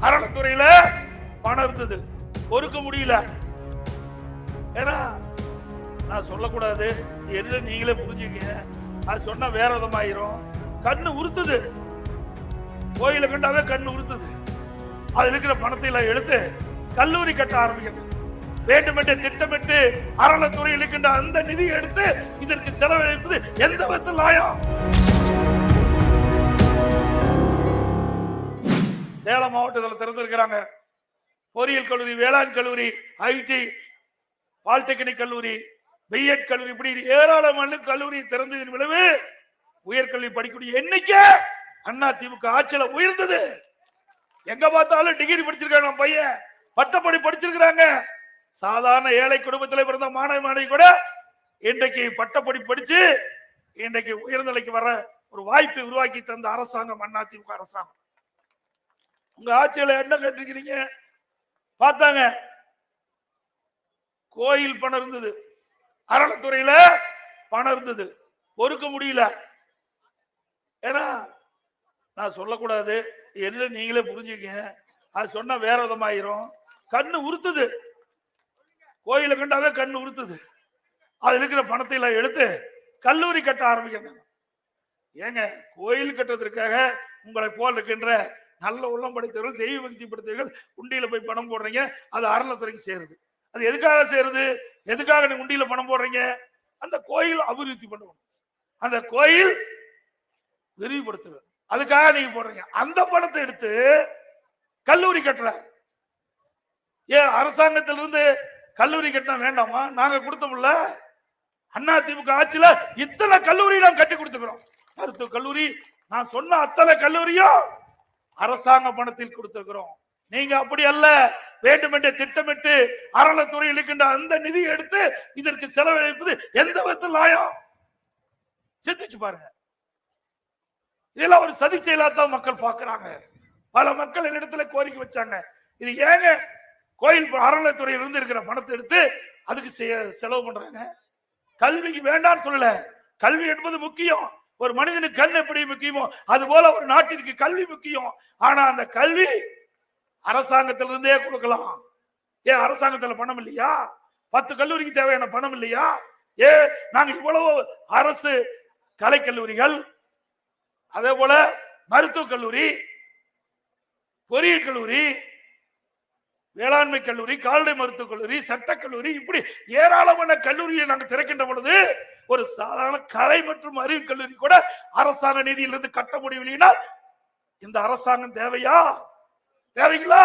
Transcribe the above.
அறநிலைத்துறையில பணம் இருந்தது, பொறுக்க முடியல. ஏன்னா நான் சொல்லக்கூடாது, என்ன நீங்களே புரிஞ்சுக்கீங்க. அது சொன்னா வேற விதமாயிரும். கண்ணு உறுத்துது, கோயில கண்டாவே கண்ணு உறுத்துது. அதுல இருக்கிற பணத்தை எல்லாம் எடுத்து கல்லூரி கட்ட ஆரம்பிக்கிறது. வேண்டுமென்றே திட்டமிட்டு அறநிலைத்துறையில் இருக்கின்ற அந்த நிதியை எடுத்து இதற்கு செலவழிப்பது எந்த விதத்தில் நியாயம்? சேலம் மாவட்டத்தில் திறந்திருக்கிறாங்க பொறியியல் கல்லூரி, வேளாண் கல்லூரி, ஐடி, பாலிடெக்னிக் கல்லூரி, பிஎட் கல்லூரி, இப்படி ஏராளமான கல்லூரி திறந்ததின் விளைவு உயர்கல்வி படிக்கக்கூடிய எண்ணிக்கை அண்ணா திமுக ஆட்சியில உயர்ந்தது. எங்க பார்த்தாலும் டிகிரி படிச்சிருக்காங்க, பையன் பட்டப்படி படிச்சிருக்கிறாங்க. சாதாரண ஏழை குடும்பத்தில் பிறந்த மாணவ மாணவி கூட இன்றைக்கு பட்டப்படி படிச்சு இன்றைக்கு உயர்ந்த நிலைக்கு வர ஒரு வாய்ப்பை உருவாக்கி தந்த அரசாங்கம் அண்ணா திமுக அரசாங்கம். உங்க ஆட்சியில என்ன கேட்டிருக்கிறீங்க? பார்த்தாங்க, கோயில் பணம் இருந்தது, அறநிலைத்துறையில பணம் இருந்தது, பொறுக்க முடியல. ஏன்னா நான் சொல்லக்கூடாது, என்ன நீங்களே புரிஞ்சுக்கீங்க. அது சொன்னா வேற விதமாயிரும். கண்ணு உறுத்துது, கோயில கண்டாவே கண்ணு உறுத்துது. அதுல இருக்கிற பணத்தை எல்லாம் எடுத்து கல்லூரி கட்ட ஆரம்பிக்கிறாங்க. ஏங்க, கோயில் கட்டுறதுக்காக உங்களை போல் இருக்கின்ற நல்ல உள்ளம் படைத்தவர்கள், தெய்வ பக்தி படைத்தவர்கள் உண்டியில போய் பணம் போடுறீங்க. அது அறநிலைத்துறைக்கு சேருது. அது எதுக்காக சேருது? எதுக்காக நீங்க உண்டியில பணம் போடுறீங்க? அந்த கோயில் அபிவிருத்தி பண்ணுவோம், அந்த கோயில் விரிவுபடுத்துவது, அதுக்காக நீங்க போடுறீங்க. அந்த பணத்தை எடுத்து கல்லூரி கட்டுற. ஏன் அரசாங்கத்திலிருந்து கல்லூரி கட்டினா வேண்டாமா? நாங்க கொடுத்தோம்ல, அண்ணா திமுக ஆட்சியில இத்தனை கல்லூரி நாம் கட்டி கொடுத்துக்கிறோம். மருத்துவ கல்லூரி, நான் சொன்ன அத்தனை கல்லூரியும் அரசாங்க பணத்தில் கொடுத்திருக்கிறோம். நீங்க அப்படி அல்ல, வேண்டுமென்றே திட்டமிட்டு அறநிலைத்துறையில் இருக்கின்ற அந்த நிதியை எடுத்து இதற்கு செலவழிப்பது எந்த விதத்தில் நியாயம்? சிந்திச்சு பாருங்க. இதெல்லாம் ஒரு சதி செயலாத்தான் மக்கள் பார்க்கிறாங்க. பல மக்கள் என்னிடத்துல கோரிக்கை வச்சாங்க, இது ஏங்க கோயில் அறநிலைத்துறையில் இருந்து இருக்கிற பணத்தை எடுத்து அதுக்கு செலவு பண்றாங்க? கல்விக்கு வேண்டாம்னு சொல்லல, கல்வி என்பது முக்கியம். ஒரு மனிதனுக்கு கண் எப்படி முக்கியமோ அது போல ஒரு நாட்டிற்கு கல்வி முக்கியம். ஆனா அந்த கல்வி அரசாங்கத்திலிருந்தே கொடுக்கலாம். ஏன் அரசாங்கத்துல பணம் இல்லையா? 10 கல்லூரிக்கு தேவையான பணம் இல்லையா? நாங்க இவ்வளவு அரசு கலைக்கல்லூரிகள், அதே போல மருத்துவக் கல்லூரி, பொறியியல் கல்லூரி, வேளாண்மை கல்லூரி, கால்நடை மருத்துவக் கல்லூரி, சட்டக்கல்லூரி, இப்படி ஏராளமான கல்லூரியை நாங்கள் திறக்கின்ற பொழுது ஒரு சாதாரண கலை மற்றும் அறிவு கல்லூரி கூட அரசாங்க நிதியிலிருந்து கட்ட முடியவில்லைன்னா இந்த அரசாங்கம் தேவையா? தேவைங்களா?